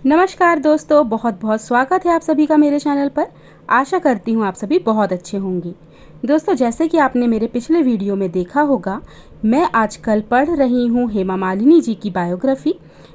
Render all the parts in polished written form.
नमस्कार दोस्तों, बहुत बहुत स्वागत है आप सभी का मेरे चैनल पर। आशा करती हूँ आप सभी बहुत अच्छे होंगे। दोस्तों, जैसे कि आपने मेरे पिछले वीडियो में देखा होगा, मैं आजकल पढ़ रही हूँ हेमा मालिनी जी की बायोग्राफी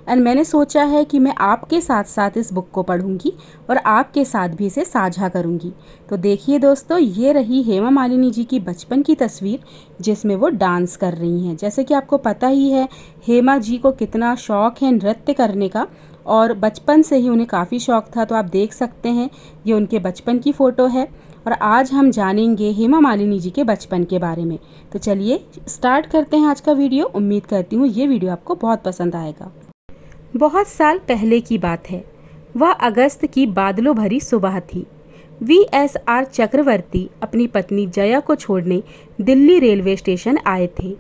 एंड मैंने सोचा है कि मैं आपके साथ साथ इस बुक को पढ़ूंगी और आपके साथ भी इसे साझा करूंगी। तो देखिए दोस्तों, ये रही हेमा मालिनी जी की बचपन की तस्वीर जिसमें वो डांस कर रही हैं। जैसे कि आपको पता ही है हेमा जी को कितना शौक है नृत्य करने का और बचपन से ही उन्हें काफ़ी शौक था। तो आप देख सकते हैं ये उनके बचपन की फ़ोटो है और आज हम जानेंगे हेमा मालिनी जी के बचपन के बारे में। तो चलिए स्टार्ट करते हैं आज का वीडियो। उम्मीद करती हूँ ये वीडियो आपको बहुत पसंद आएगा। बहुत साल पहले की बात है। वह अगस्त की बादलों भरी सुबह थी। वीएसआर चक्रवर्ती अपनी पत्नी जया को छोड़ने दिल्ली रेलवे स्टेशन आए थे।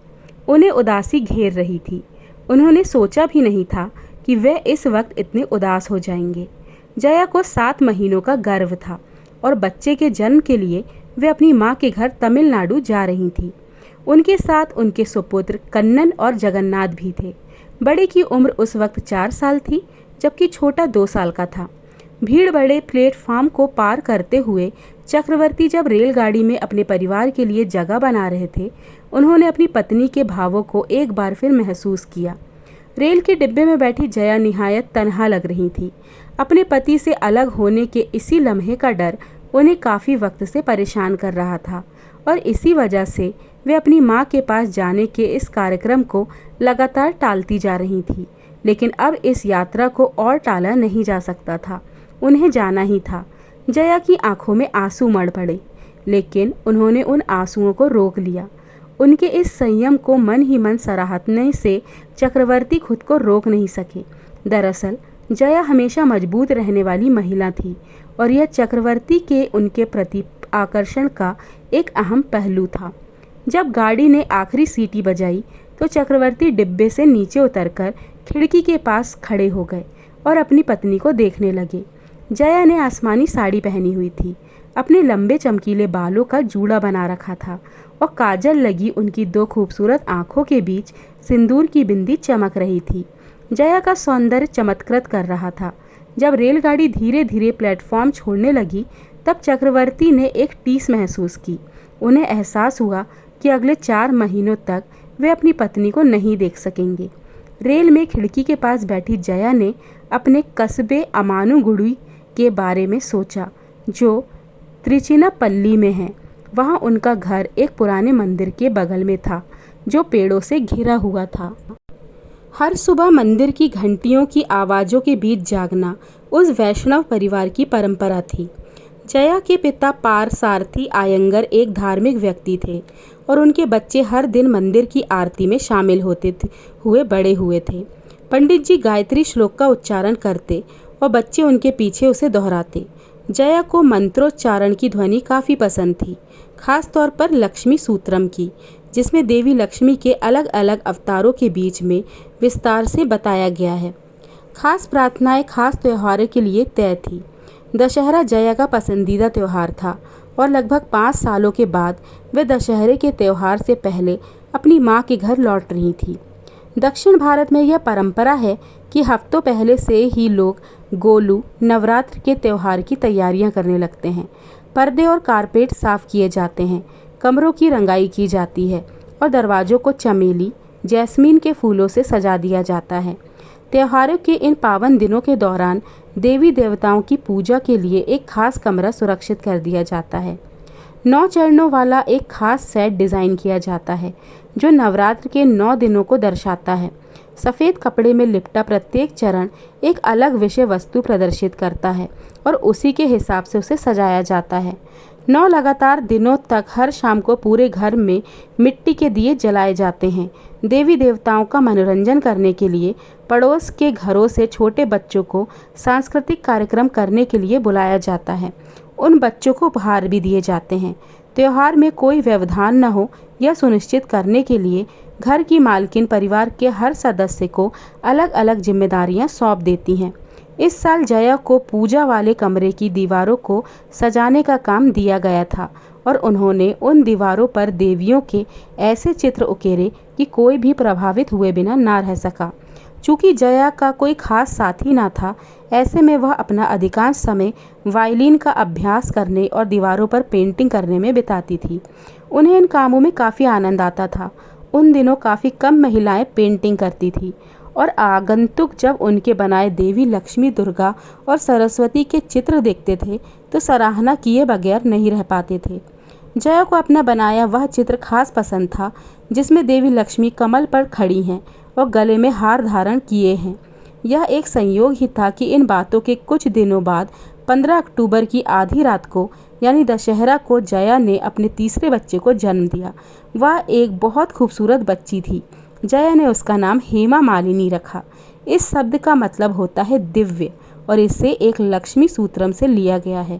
उन्हें उदासी घेर रही थी। उन्होंने सोचा भी नहीं था कि वे इस वक्त इतने उदास हो जाएंगे। जया को 7 महीनों का गर्व था और बच्चे के जन्म के लिए वे अपनी मां के घर तमिलनाडु जा रही थी। उनके साथ उनके सुपुत्र कन्नन और जगन्नाथ भी थे। बड़े की उम्र उस वक्त 4 साल थी जबकि छोटा 2 साल का था। भीड़ बड़े प्लेटफॉर्म को पार करते हुए चक्रवर्ती जब रेलगाड़ी में अपने परिवार के लिए जगह बना रहे थे, उन्होंने अपनी पत्नी के भावों को एक बार फिर महसूस किया। रेल के डिब्बे में बैठी जया निहायत तन्हा लग रही थी। अपने पति से अलग होने के इसी लम्हे का डर उन्हें काफ़ी वक्त से परेशान कर रहा था और इसी वजह से वे अपनी मां के पास जाने के इस कार्यक्रम को लगातार टालती जा रही थी। लेकिन अब इस यात्रा को और टाला नहीं जा सकता था, उन्हें जाना ही था। जया की आंखों में आंसू मड़ पड़े, लेकिन उन्होंने उन आंसुओं को रोक लिया। उनके इस संयम को मन ही मन सराहने से चक्रवर्ती खुद को रोक नहीं सके। दरअसल जया हमेशा मजबूत रहने वाली महिला थी और यह चक्रवर्ती के उनके प्रति आकर्षण का एक अहम पहलू था। जब गाड़ी ने आखिरी सीटी बजाई तो चक्रवर्ती डिब्बे से नीचे उतरकर खिड़की के पास खड़े हो गए और अपनी पत्नी को देखने लगे। जया ने आसमानी साड़ी पहनी हुई थी, अपने लंबे चमकीले बालों का जूड़ा बना रखा था और काजल लगी उनकी 2 खूबसूरत आंखों के बीच सिंदूर की बिंदी चमक रही थी। जया का सौंदर्य चमत्कृत कर रहा था। जब रेलगाड़ी धीरे धीरे प्लेटफॉर्म छोड़ने लगी तब चक्रवर्ती ने एक टीस महसूस की। उन्हें एहसास हुआ कि अगले 4 महीनों तक वे अपनी पत्नी को नहीं देख सकेंगे। रेल में खिड़की के पास बैठी जया ने अपने कस्बे अमानुगुड़ी के बारे में सोचा जो त्रिचिनापल्ली में है। वहाँ उनका घर एक पुराने मंदिर के बगल में था जो पेड़ों से घिरा हुआ था। हर सुबह मंदिर की घंटियों की आवाज़ों के बीच जागना उस वैष्णव परिवार की परंपरा थी। जया के पिता पारसारथी आयंगर एक धार्मिक व्यक्ति थे और उनके बच्चे हर दिन मंदिर की आरती में शामिल होते हुए बड़े हुए थे। पंडित जी गायत्री श्लोक का उच्चारण करते और बच्चे उनके पीछे उसे दोहराते। जया को मंत्रोच्चारण की ध्वनि काफ़ी पसंद थी, खास तौर पर लक्ष्मी सूत्रम की, जिसमें देवी लक्ष्मी के अलग अलग अवतारों के बीच में विस्तार से बताया गया है। खास प्रार्थनाएं खास त्योहारों के लिए तय थी। दशहरा जया का पसंदीदा त्यौहार था और लगभग 5 सालों के बाद वे दशहरे के त्यौहार से पहले अपनी मां के घर लौट रही थी। दक्षिण भारत में यह परंपरा है कि हफ्तों पहले से ही लोग गोलू नवरात्र के त्यौहार की तैयारियां करने लगते हैं। पर्दे और कारपेट साफ किए जाते हैं, कमरों की रंगाई की जाती है और दरवाजों को चमेली जैस्मीन के फूलों से सजा दिया जाता है। त्योहारों के इन पावन दिनों के दौरान देवी देवताओं की पूजा के लिए एक खास कमरा सुरक्षित कर दिया जाता है। 9 चरणों वाला एक खास सेट डिज़ाइन किया जाता है जो नवरात्र के 9 दिनों को दर्शाता है। सफ़ेद कपड़े में लिपटा प्रत्येक चरण एक अलग विषय वस्तु प्रदर्शित करता है और उसी के हिसाब से उसे सजाया जाता है। 9 लगातार दिनों तक हर शाम को पूरे घर में मिट्टी के दिए जलाए जाते हैं। देवी देवताओं का मनोरंजन करने के लिए पड़ोस के घरों से छोटे बच्चों को सांस्कृतिक कार्यक्रम करने के लिए बुलाया जाता है। उन बच्चों को उपहार भी दिए जाते हैं। त्योहार में कोई व्यवधान न हो यह सुनिश्चित करने के लिए घर की मालकिन परिवार के हर सदस्य को अलग अलग जिम्मेदारियां सौंप देती हैं। इस साल जया को पूजा वाले कमरे की दीवारों को सजाने का काम दिया गया था और उन्होंने उन दीवारों पर देवियों के ऐसे चित्र उकेरे कि कोई भी प्रभावित हुए बिना ना रह सका। चूँकि जया का कोई खास साथी ना था, ऐसे में वह अपना अधिकांश समय वायलिन का अभ्यास करने और दीवारों पर पेंटिंग करने में बिताती थी। उन्हें इन कामों में काफ़ी आनंद आता था। उन दिनों काफ़ी कम महिलाएं पेंटिंग करती थी और आगंतुक जब उनके बनाए देवी लक्ष्मी, दुर्गा और सरस्वती के चित्र देखते थे तो सराहना किए बगैर नहीं रह पाते थे। जया को अपना बनाया वह चित्र खास पसंद था, जिसमें देवी लक्ष्मी कमल पर खड़ी हैं और गले में हार धारण किए हैं। यह एक संयोग ही था कि इन बातों के कुछ दिनों बाद 15 अक्टूबर की आधी रात को यानी दशहरा को जया ने अपने तीसरे बच्चे को जन्म दिया। वह एक बहुत खूबसूरत बच्ची थी। जया ने उसका नाम हेमा मालिनी रखा। इस शब्द का मतलब होता है दिव्य और इसे एक लक्ष्मी सूत्रम से लिया गया है।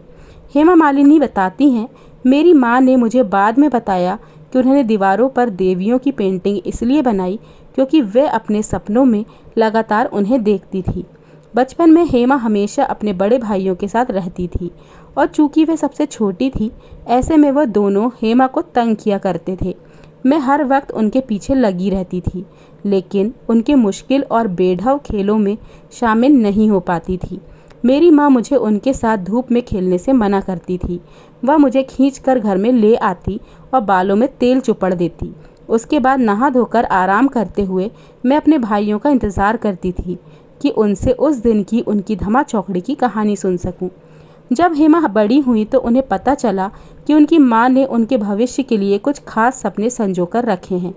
हेमा मालिनी बताती हैं, मेरी माँ ने मुझे बाद में बताया कि उन्होंने दीवारों पर देवियों की पेंटिंग इसलिए बनाई क्योंकि वे अपने सपनों में लगातार उन्हें देखती थी। बचपन में हेमा हमेशा अपने बड़े भाइयों के साथ रहती थी और चूंकि वे सबसे छोटी थी, ऐसे में वह दोनों हेमा को तंग किया करते थे। मैं हर वक्त उनके पीछे लगी रहती थी, लेकिन उनके मुश्किल और बेढव खेलों में शामिल नहीं हो पाती थी। मेरी माँ मुझे उनके साथ धूप में खेलने से मना करती थी। वह मुझे खींचकर घर में ले आती और बालों में तेल चुपड़ देती। उसके बाद नहा धोकर आराम करते हुए मैं अपने भाइयों का इंतज़ार करती थी कि उनसे उस दिन की उनकी धमा चौकड़ी की कहानी सुन सकूं। जब हेमा बड़ी हुई तो उन्हें पता चला कि उनकी माँ ने उनके भविष्य के लिए कुछ खास सपने संजोकर रखे हैं।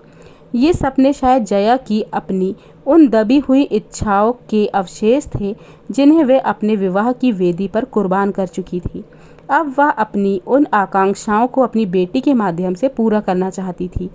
ये सपने शायद जया की अपनी उन दबी हुई इच्छाओं के अवशेष थे जिन्हें वे अपने विवाह की वेदी पर कुर्बान कर चुकी थी। अब वह अपनी उन आकांक्षाओं को अपनी बेटी के माध्यम से पूरा करना चाहती थी।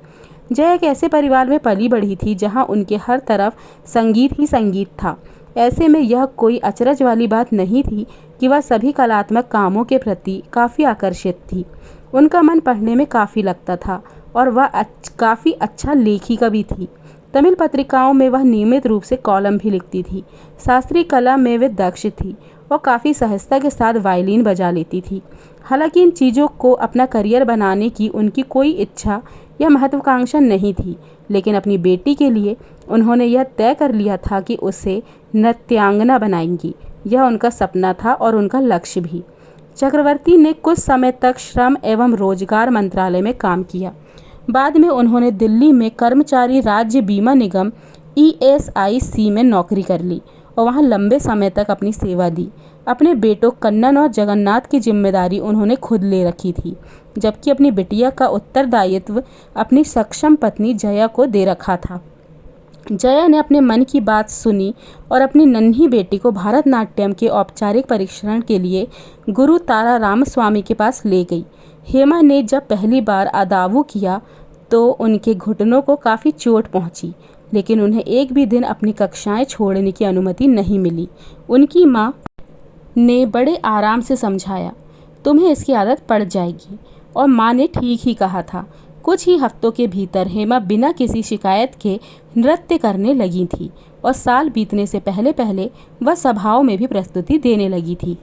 जया एक ऐसे परिवार में पली बढ़ी थी जहां उनके हर तरफ संगीत ही संगीत था। ऐसे में यह कोई अचरज वाली बात नहीं थी कि वह सभी कलात्मक कामों के प्रति काफ़ी आकर्षित थी। उनका मन पढ़ने में काफ़ी लगता था और वह काफ़ी अच्छा लेखिका भी थी। तमिल पत्रिकाओं में वह नियमित रूप से कॉलम भी लिखती थी। शास्त्रीय कला में वे दक्ष थी और काफ़ी सहजता के साथ वायलिन बजा लेती थी। हालांकि इन चीज़ों को अपना करियर बनाने की उनकी कोई इच्छा या महत्वाकांक्षा नहीं थी, लेकिन अपनी बेटी के लिए उन्होंने यह तय कर लिया था कि उसे नृत्यांगना बनाएंगी। यह उनका सपना था और उनका लक्ष्य भी। चक्रवर्ती ने कुछ समय तक श्रम एवं रोजगार मंत्रालय में काम किया। बाद में उन्होंने दिल्ली में कर्मचारी राज्य बीमा निगम ESIC में नौकरी कर ली और वहां लंबे समय तक अपनी सेवा दी। अपने बेटों कन्नन और जगन्नाथ की जिम्मेदारी उन्होंने खुद ले रखी थी, जबकि अपनी बिटिया का उत्तरदायित्व अपनी सक्षम पत्नी जया को दे रखा था। जया ने अपने मन की बात सुनी और अपनी नन्ही बेटी को भारतनाट्यम के औपचारिक परीक्षण के लिए गुरु तारा रामस्वामी के पास ले गई। हेमा ने जब पहली बार अदावू किया तो उनके घुटनों को काफ़ी चोट पहुंची, लेकिन उन्हें एक भी दिन अपनी कक्षाएं छोड़ने की अनुमति नहीं मिली। उनकी माँ ने बड़े आराम से समझाया, तुम्हें इसकी आदत पड़ जाएगी, और माँ ने ठीक ही कहा था। कुछ ही हफ्तों के भीतर हेमा बिना किसी शिकायत के नृत्य करने लगी थी और साल बीतने से पहले पहले वह सभाओं में भी प्रस्तुति देने लगी थी।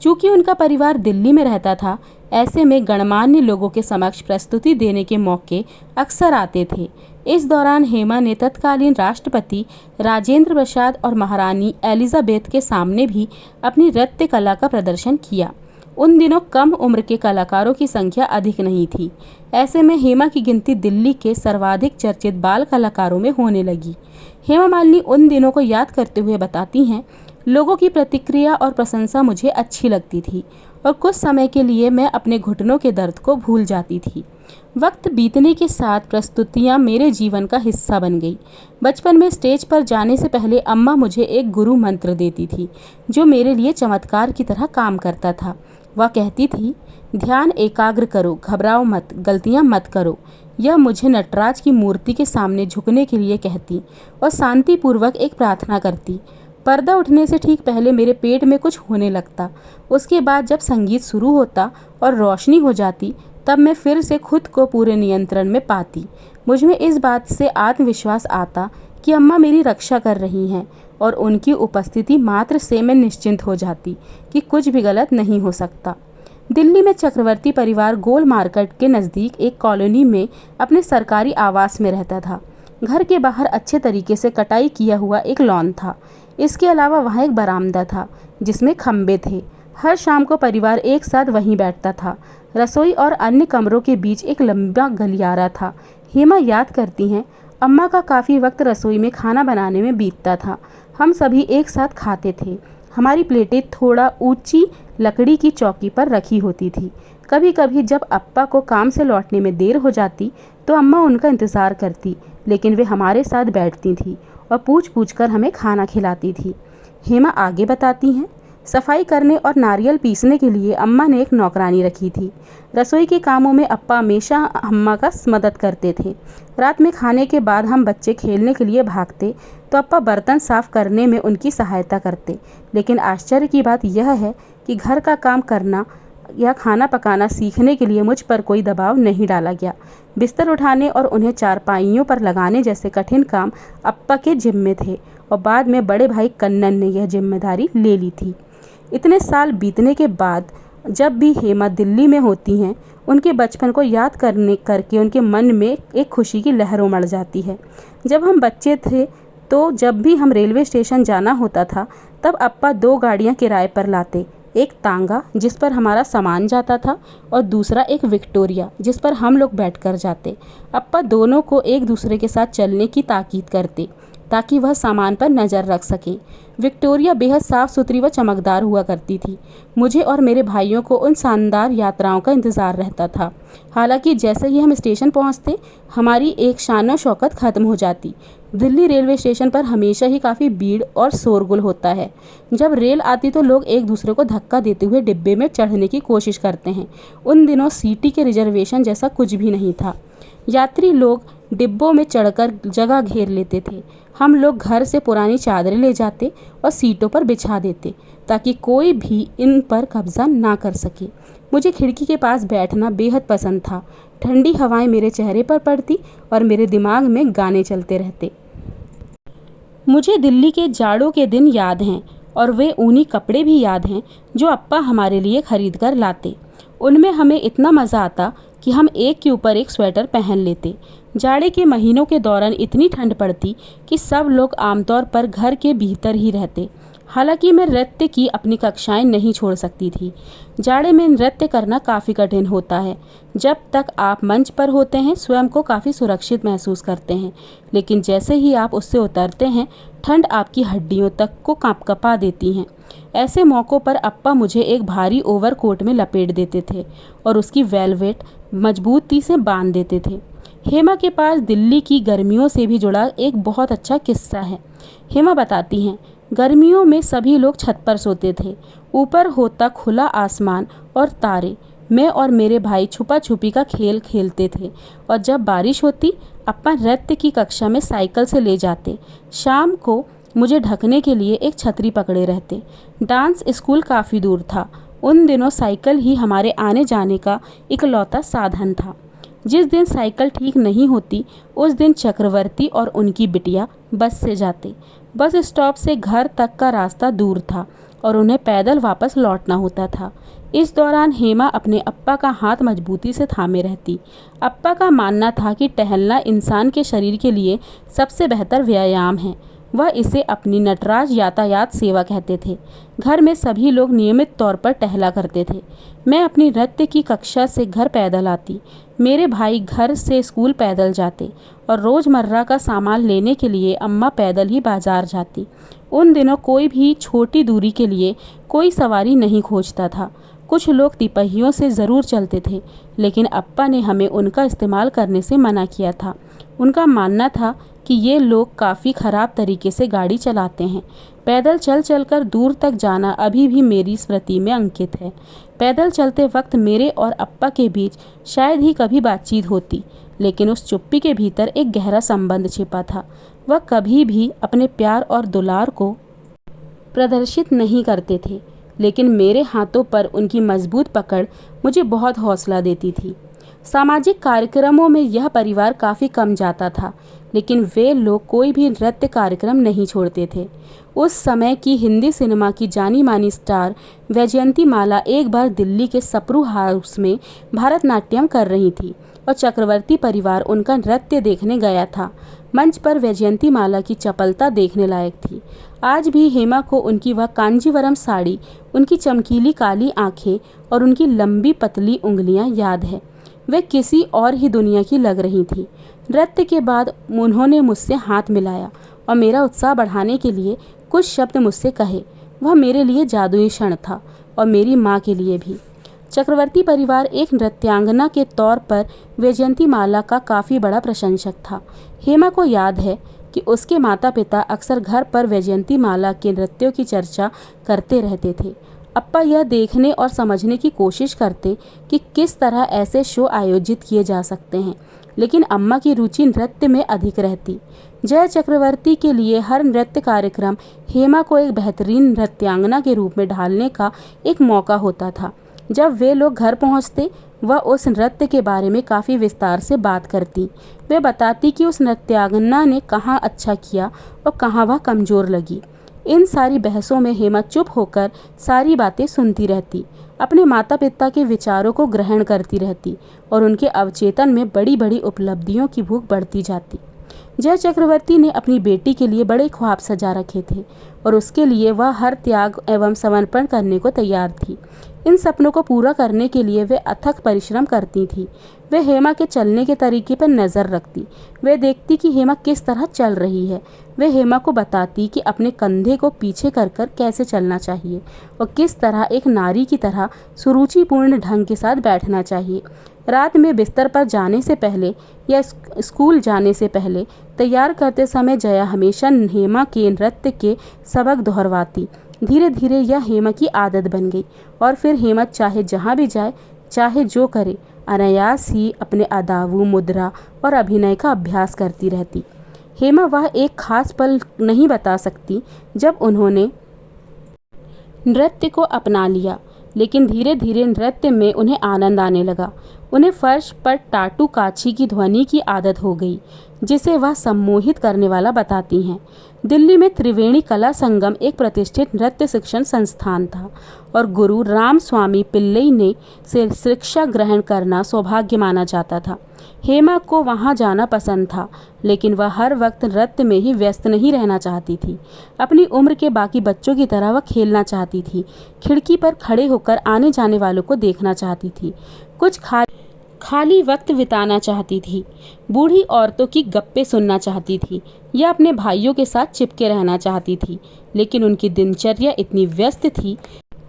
चूँकि उनका परिवार दिल्ली में रहता था, ऐसे में गणमान्य लोगों के समक्ष प्रस्तुति देने के मौके अक्सर आते थे। इस दौरान हेमा ने तत्कालीन राष्ट्रपति राजेंद्र प्रसाद और महारानी एलिजाबेथ के सामने भी अपनी नृत्य कला का प्रदर्शन किया। उन दिनों कम उम्र के कलाकारों की संख्या अधिक नहीं थी। ऐसे में हेमा की गिनती दिल्ली के सर्वाधिक चर्चित बाल कलाकारों में होने लगी। हेमा मालिनी उन दिनों को याद करते हुए बताती हैं, लोगों की प्रतिक्रिया और प्रशंसा मुझे अच्छी लगती थी और कुछ समय के लिए मैं अपने घुटनों के दर्द को भूल जाती थी। वक्त बीतने के साथ प्रस्तुतियाँ मेरे जीवन का हिस्सा बन गई। बचपन में स्टेज पर जाने से पहले अम्मा मुझे एक गुरु मंत्र देती थी जो मेरे लिए चमत्कार की तरह काम करता था। वह कहती थी, ध्यान एकाग्र करो, घबराओ मत, गलतियाँ मत करो। यह मुझे नटराज की मूर्ति के सामने झुकने के लिए कहती और शांतिपूर्वक एक प्रार्थना करती। पर्दा उठने से ठीक पहले मेरे पेट में कुछ होने लगता। उसके बाद जब संगीत शुरू होता और रोशनी हो जाती, तब मैं फिर से खुद को पूरे नियंत्रण में पाती। मुझ में इस बात से आत्मविश्वास आता कि अम्मा मेरी रक्षा कर रही हैं और उनकी उपस्थिति मात्र से मैं निश्चिंत हो जाती कि कुछ भी गलत नहीं हो सकता। दिल्ली में चक्रवर्ती परिवार गोल मार्केट के नज़दीक एक कॉलोनी में अपने सरकारी आवास में रहता था। घर के बाहर अच्छे तरीके से कटाई किया हुआ एक लॉन था। इसके अलावा वहाँ एक बरामदा था जिसमें खम्भे थे। हर शाम को परिवार एक साथ वहीं बैठता था। रसोई और अन्य कमरों के बीच एक लंबा गलियारा था। हेमा याद करती हैं, अम्मा का काफ़ी वक्त रसोई में खाना बनाने में बीतता था। हम सभी एक साथ खाते थे। हमारी प्लेटें थोड़ा ऊंची लकड़ी की चौकी पर रखी होती थी। कभी कभी जब अप्पा को काम से लौटने में देर हो जाती तो अम्मा उनका इंतज़ार करती, लेकिन वे हमारे साथ बैठती थी और पूछ पूछ कर हमें खाना खिलाती थी। हेमा आगे बताती हैं, सफाई करने और नारियल पीसने के लिए अम्मा ने एक नौकरानी रखी थी। रसोई के कामों में अप्पा हमेशा अम्मा का मदद करते थे। रात में खाने के बाद हम बच्चे खेलने के लिए भागते तो अप्पा बर्तन साफ करने में उनकी सहायता करते। लेकिन आश्चर्य की बात यह है कि घर का काम करना या खाना पकाना सीखने के लिए मुझ पर कोई दबाव नहीं डाला गया। बिस्तर उठाने और उन्हें चारपाइयों पर लगाने जैसे कठिन काम अप्पा के जिम्मे थे और बाद में बड़े भाई कन्नन ने यह जिम्मेदारी ले ली थी। इतने साल बीतने के बाद जब भी हेमा दिल्ली में होती हैं, उनके बचपन को याद करके उनके मन में एक खुशी की लहर उमड़ जाती है। जब हम बच्चे थे तो जब भी हम रेलवे स्टेशन जाना होता था तब अप्पा 2 गाड़ियाँ किराए पर लाते। एक तांगा जिस पर हमारा सामान जाता था और दूसरा एक विक्टोरिया जिस पर हम लोग बैठकर जाते। अप्पा दोनों को एक दूसरे के साथ चलने की ताकीद करते ताकि वह सामान पर नज़र रख सकें। विक्टोरिया बेहद साफ़ सुथरी व चमकदार हुआ करती थी। मुझे और मेरे भाइयों को उन शानदार यात्राओं का इंतज़ार रहता था। हालांकि जैसे ही हम स्टेशन पहुंचते, हमारी एक शानो शौकत ख़त्म हो जाती। दिल्ली रेलवे स्टेशन पर हमेशा ही काफ़ी भीड़ और शोरगुल होता है। जब रेल आती तो लोग एक दूसरे को धक्का देते हुए डिब्बे में चढ़ने की कोशिश करते हैं। उन दिनों सीटी के रिजर्वेशन जैसा कुछ भी नहीं था। यात्री लोग डिब्बों में चढ़कर जगह घेर लेते थे। हम लोग घर से पुरानी चादरें ले जाते और सीटों पर बिछा देते ताकि कोई भी इन पर कब्जा ना कर सके। मुझे खिड़की के पास बैठना बेहद पसंद था। ठंडी हवाएं मेरे चेहरे पर पड़ती और मेरे दिमाग में गाने चलते रहते। मुझे दिल्ली के जाड़ों के दिन याद हैं और वे ऊनी कपड़े भी याद हैं जो अप्पा हमारे लिए खरीद कर लाते। उनमें हमें इतना मज़ा आता कि हम एक के ऊपर एक स्वेटर पहन लेते। जाड़े के महीनों के दौरान इतनी ठंड पड़ती कि सब लोग आमतौर पर घर के भीतर ही रहते। हालांकि मैं नृत्य की अपनी कक्षाएं नहीं छोड़ सकती थी। जाड़े में नृत्य करना काफ़ी कठिन होता है। जब तक आप मंच पर होते हैं स्वयं को काफ़ी सुरक्षित महसूस करते हैं, लेकिन जैसे ही आप उससे उतरते हैं ठंड आपकी हड्डियों तक को कांपा देती हैं। ऐसे मौक़ों पर अप्पा मुझे एक भारी ओवरकोट में लपेट देते थे और उसकी वेलवेट मजबूती से बांध देते थे। हेमा के पास दिल्ली की गर्मियों से भी जुड़ा एक बहुत अच्छा किस्सा है। हेमा बताती हैं, गर्मियों में सभी लोग छत पर सोते थे। ऊपर होता खुला आसमान और तारे। मैं और मेरे भाई छुपा छुपी का खेल खेलते थे और जब बारिश होती अप्पा नृत्य की कक्षा में साइकिल से ले जाते। शाम को मुझे ढकने के लिए एक छतरी पकड़े रहते। डांस स्कूल काफ़ी दूर था। उन दिनों साइकिल ही हमारे आने जाने का इकलौता साधन था। जिस दिन साइकिल ठीक नहीं होती उस दिन चक्रवर्ती और उनकी बिटिया बस से जाते। बस स्टॉप से घर तक का रास्ता दूर था और उन्हें पैदल वापस लौटना होता था। इस दौरान हेमा अपने अप्पा का हाथ मजबूती से थामे रहती। अप्पा का मानना था कि टहलना इंसान के शरीर के लिए सबसे बेहतर व्यायाम है। वह इसे अपनी नटराज यातायात सेवा कहते थे। घर में सभी लोग नियमित तौर पर टहला करते थे। मैं अपनी नृत्य की कक्षा से घर पैदल आती। मेरे भाई घर से स्कूल पैदल जाते और रोज़मर्रा का सामान लेने के लिए अम्मा पैदल ही बाजार जाती। उन दिनों कोई भी छोटी दूरी के लिए कोई सवारी नहीं खोजता था। कुछ लोग तिपहियों से ज़रूर चलते थे, लेकिन अप्पा ने हमें उनका इस्तेमाल करने से मना किया था। उनका मानना था कि ये लोग काफ़ी ख़राब तरीके से गाड़ी चलाते हैं। पैदल चल कर दूर तक जाना अभी भी मेरी स्मृति में अंकित है। पैदल चलते वक्त मेरे और अप्पा के बीच शायद ही कभी बातचीत होती, लेकिन उस चुप्पी के भीतर एक गहरा संबंध छिपा था। वह कभी भी अपने प्यार और दुलार को प्रदर्शित नहीं करते थे, लेकिन मेरे हाथों पर उनकी मजबूत पकड़ मुझे बहुत हौसला देती थी। सामाजिक कार्यक्रमों में यह परिवार काफ़ी कम जाता था, लेकिन वे लोग कोई भी नृत्य कार्यक्रम नहीं छोड़ते थे। उस समय की हिंदी सिनेमा की जानी मानी स्टार वैजयंती माला एक बार दिल्ली के सप्रू हाउस में भरतनाट्यम कर रही थी। और चक्रवर्ती परिवार उनका नृत्य देखने गया था। मंच पर वैजयंती माला की चपलता देखने लायक थी। आज भी हेमा को उनकी वह कांजीवरम साड़ी, उनकी चमकीली काली आंखें और उनकी लंबी पतली उंगलियां याद है। वे किसी और ही दुनिया की लग रही थी। नृत्य के बाद उन्होंने मुझसे हाथ मिलाया और मेरा उत्साह बढ़ाने के लिए कुछ शब्द मुझसे कहे। वह मेरे लिए जादुई क्षण था और मेरी माँ के लिए भी। चक्रवर्ती परिवार एक नृत्यांगना के तौर पर वैजयंती माला का काफ़ी बड़ा प्रशंसक था। हेमा को याद है कि उसके माता पिता अक्सर घर पर वैजयंती माला के नृत्यों की चर्चा करते रहते थे। अप्पा यह देखने और समझने की कोशिश करते कि किस तरह ऐसे शो आयोजित किए जा सकते हैं, लेकिन अम्मा की रुचि नृत्य में अधिक रहती। जया चक्रवर्ती के लिए हर नृत्य कार्यक्रम हेमा को एक बेहतरीन नृत्यांगना के रूप में ढालने का एक मौका होता था। जब वे लोग घर पहुंचते, वह उस नृत्य के बारे में काफ़ी विस्तार से बात करती। वे बताती कि उस नृत्यांगना ने कहाँ अच्छा किया और कहाँ वह कमज़ोर लगी। इन सारी बहसों में हेमा चुप होकर सारी बातें सुनती रहती, अपने माता पिता के विचारों को ग्रहण करती रहती और उनके अवचेतन में बड़ी बड़ी उपलब्धियों की भूख बढ़ती जाती। जया चक्रवर्ती ने अपनी बेटी के लिए बड़े ख्वाब सजा रखे थे और उसके लिए वह हर त्याग एवं समर्पण करने को तैयार थी। इन सपनों को पूरा करने के लिए वे अथक परिश्रम करती थी। वे हेमा के चलने के तरीके पर नज़र रखती। वे देखती कि हेमा किस तरह चल रही है। वे हेमा को बताती कि अपने कंधे को पीछे कर कर कैसे चलना चाहिए और किस तरह एक नारी की तरह सुरुचिपूर्ण ढंग के साथ बैठना चाहिए। रात में बिस्तर पर जाने से पहले या स्कूल जाने से पहले तैयार करते समय जया हमेशा हेमा के नृत्य के सबक दोहरवाती। धीरे धीरे यह हेमा की आदत बन गई और फिर हेमा चाहे जहाँ भी जाए, चाहे जो करे, अनायास ही अपने अदावु, मुद्रा और अभिनय का अभ्यास करती रहती। हेमा वह एक खास पल नहीं बता सकती जब उन्होंने नृत्य को अपना लिया, लेकिन धीरे धीरे नृत्य में उन्हें आनंद आने लगा। उन्हें फर्श पर टाटू काछी की ध्वनि की आदत हो गई, जिसे वह सम्मोहित करने वाला बताती हैं। दिल्ली में त्रिवेणी कला संगम एक प्रतिष्ठित नृत्य शिक्षण संस्थान था और गुरु राम स्वामी पिल्लई ने से शिक्षा ग्रहण करना सौभाग्य माना जाता था। हेमा को वहां जाना पसंद था, लेकिन वह हर वक्त नृत्य में ही व्यस्त नहीं रहना चाहती थी। अपनी उम्र के बाकी बच्चों की तरह वह खेलना चाहती थी, खिड़की पर खड़े होकर आने जाने वालों को देखना चाहती थी, कुछ खाली वक्त बिताना चाहती थी, बूढ़ी औरतों की गप्पे सुनना चाहती थी या अपने भाइयों के साथ चिपके रहना चाहती थी। लेकिन उनकी दिनचर्या इतनी व्यस्त थी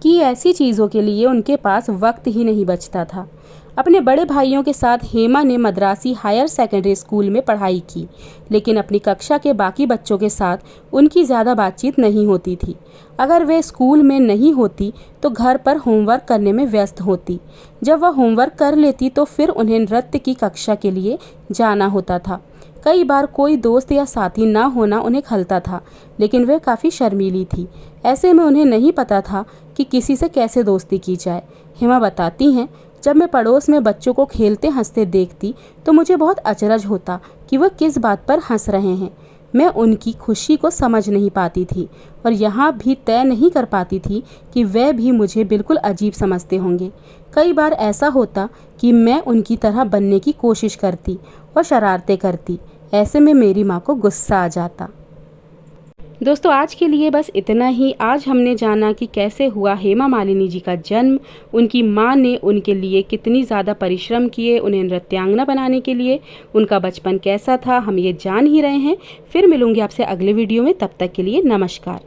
कि ऐसी चीज़ों के लिए उनके पास वक्त ही नहीं बचता था। अपने बड़े भाइयों के साथ हेमा ने मद्रासी हायर सेकेंडरी स्कूल में पढ़ाई की, लेकिन अपनी कक्षा के बाकी बच्चों के साथ उनकी ज़्यादा बातचीत नहीं होती थी। अगर वे स्कूल में नहीं होती तो घर पर होमवर्क करने में व्यस्त होती। जब वह होमवर्क कर लेती तो फिर उन्हें नृत्य की कक्षा के लिए जाना होता था। कई बार कोई दोस्त या साथी ना होना उन्हें खलता था, लेकिन वे काफ़ी शर्मीली थी। ऐसे में उन्हें नहीं पता था कि किसी से कैसे दोस्ती की जाए। हेमा बताती हैं, जब मैं पड़ोस में बच्चों को खेलते हंसते देखती तो मुझे बहुत अचरज होता कि वह किस बात पर हंस रहे हैं। मैं उनकी खुशी को समझ नहीं पाती थी और यहाँ भी तय नहीं कर पाती थी कि वह भी मुझे बिल्कुल अजीब समझते होंगे। कई बार ऐसा होता कि मैं उनकी तरह बनने की कोशिश करती और शरारतें करती। ऐसे में मेरी माँ को गुस्सा आ जाता। दोस्तों, आज के लिए बस इतना ही। आज हमने जाना कि कैसे हुआ हेमा मालिनी जी का जन्म, उनकी माँ ने उनके लिए कितनी ज़्यादा परिश्रम किए उन्हें नृत्यांगना बनाने के लिए, उनका बचपन कैसा था, हम ये जान ही रहे हैं। फिर मिलूंगी आपसे अगले वीडियो में, तब तक के लिए नमस्कार।